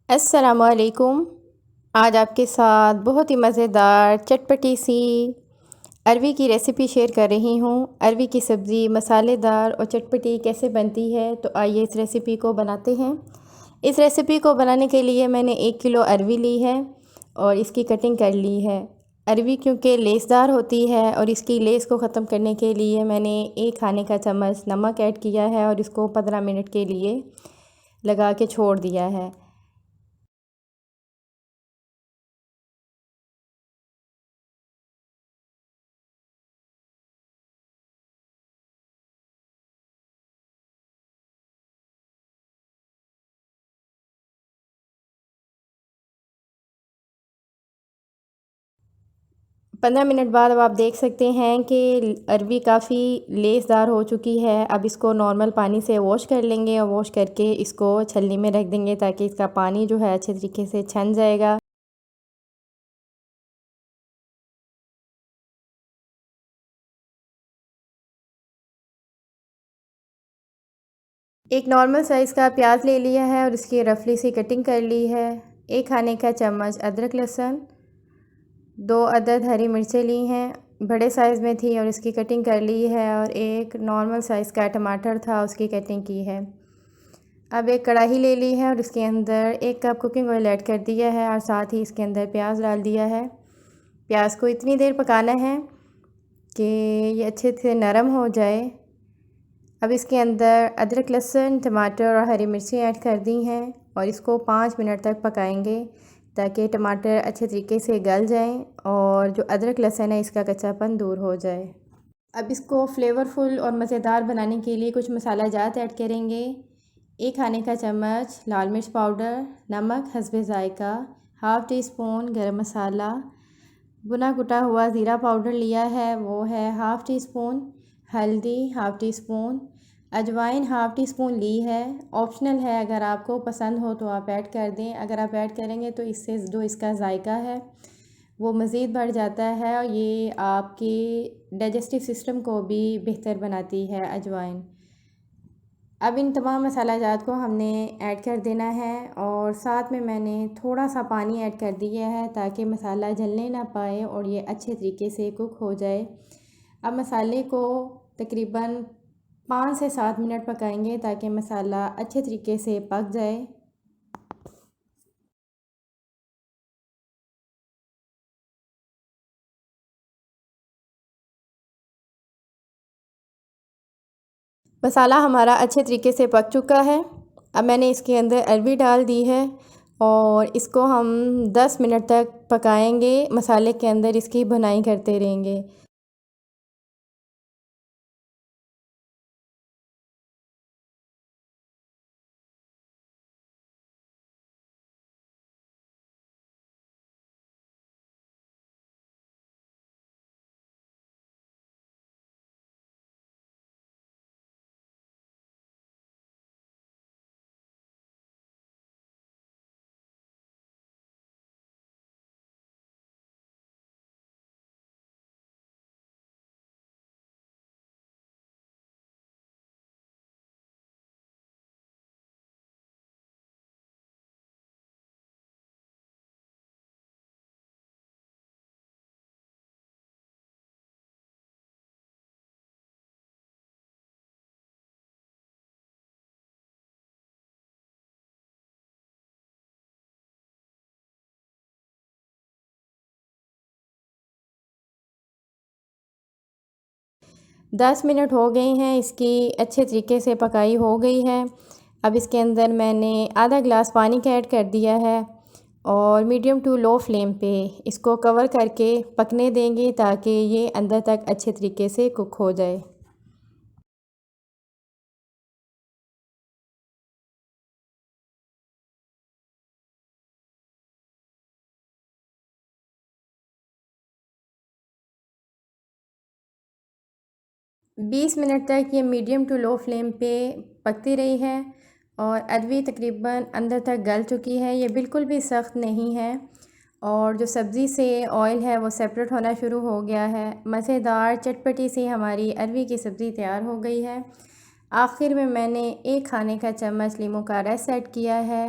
अस्सलामुअलैकुम। आज आपके साथ बहुत ही मज़ेदार चटपटी सी अरवी की रेसिपी शेयर कर रही हूँ। अरवी की सब्ज़ी मसालेदार और चटपटी कैसे बनती है, तो आइए इस रेसिपी को बनाते हैं। इस रेसिपी को बनाने के लिए मैंने 1 किलो अरवी ली है और इसकी कटिंग कर ली है। अरवी क्योंकि लेसदार होती है और इसकी लेस को ख़त्म करने के लिए मैंने 1 खाने का चम्मच नमक ऐड किया है और इसको 15 मिनट के लिए लगा के छोड़ दिया है। 15 मिनट बाद अब आप देख सकते हैं कि अरवी काफ़ी लेसदार हो चुकी है। अब इसको नॉर्मल पानी से वॉश कर लेंगे और वॉश करके इसको छलनी में रख देंगे ताकि इसका पानी जो है अच्छे तरीके से छन जाएगा। एक नॉर्मल साइज़ का प्याज ले लिया है और इसकी रफली सी कटिंग कर ली है। 1 खाने का चम्मच अदरक लहसुन, 2 अदद हरी मिर्चें ली हैं, बड़े साइज़ में थी और इसकी कटिंग कर ली है। और एक नॉर्मल साइज़ का टमाटर था, उसकी कटिंग की है। अब एक कढ़ाई ले ली है और इसके अंदर 1 कप कुकिंग ऑयल ऐड कर दिया है और साथ ही इसके अंदर प्याज डाल दिया है। प्याज को इतनी देर पकाना है कि ये अच्छे से नरम हो जाए। अब इसके अंदर अदरक लहसुन टमाटर और हरी मिर्ची ऐड कर दी हैं और इसको 5 मिनट तक पकाएंगे ताकि टमाटर अच्छे तरीके से गल जाएं और जो अदरक लहसुन है इसका कच्चापन दूर हो जाए। अब इसको फ्लेवरफुल और मज़ेदार बनाने के लिए कुछ मसाला जात ऐड करेंगे। 1 खाने का चम्मच लाल मिर्च पाउडर, नमक हस्बे ज़ायका, हाफ़ टी स्पून गरम मसाला, भुना कुटा हुआ ज़ीरा पाउडर लिया है वो है हाफ़ टी स्पून, हल्दी हाफ़ टी स्पून, अजवाइन हाफ़ टी स्पून ली है। ऑप्शनल है, अगर आपको पसंद हो तो आप ऐड कर दें। अगर आप ऐड करेंगे तो इससे जो इसका ज़ायका है वो मज़ीद बढ़ जाता है और ये आपकी डाइजेस्टिव सिस्टम को भी बेहतर बनाती है अजवाइन। अब इन तमाम मसाला जात को हमने ऐड कर देना है और साथ में मैंने थोड़ा सा पानी ऐड कर दिया है ताकि मसाला जलने ना पाए और ये अच्छे तरीके से कुक हो जाए। अब मसाले को तकरीबन 5 से 7 मिनट पकाएंगे ताकि मसाला अच्छे तरीके से पक जाए। 'मसाला हमारा अच्छे तरीके से पक चुका है। अब मैंने इसके अंदर अरवी डाल दी है और इसको हम 10 मिनट तक पकाएंगे। मसाले के अंदर इसकी भुनाई करते रहेंगे। 10 मिनट हो गए हैं, इसकी अच्छे तरीके से पकाई हो गई है। अब इसके अंदर मैंने आधा गिलास पानी का ऐड कर दिया है और मीडियम टू लो फ्लेम पे इसको कवर करके पकने देंगे ताकि ये अंदर तक अच्छे तरीके से कुक हो जाए। 20 मिनट तक ये मीडियम टू लो फ्लेम पे पकती रही है और अरवी तकरीबन अंदर तक गल चुकी है। ये बिल्कुल भी सख्त नहीं है और जो सब्ज़ी से ऑयल है वो सेपरेट होना शुरू हो गया है। मज़ेदार चटपटी सी हमारी अरवी की सब्ज़ी तैयार हो गई है। आखिर में मैंने 1 खाने का चम्मच लीमू का रस ऐड किया है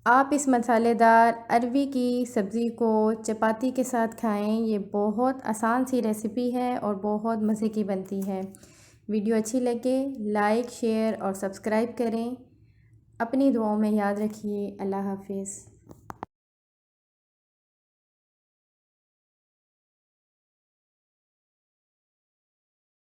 आप इस मसालेदार अरवी की सब्ज़ी को चपाती के साथ खाएं। ये बहुत आसान सी रेसिपी है और बहुत मज़े की बनती है। वीडियो अच्छी लगे लाइक शेयर और सब्सक्राइब करें। अपनी दुआओं में याद रखिए। अल्लाह हाफ़िज़।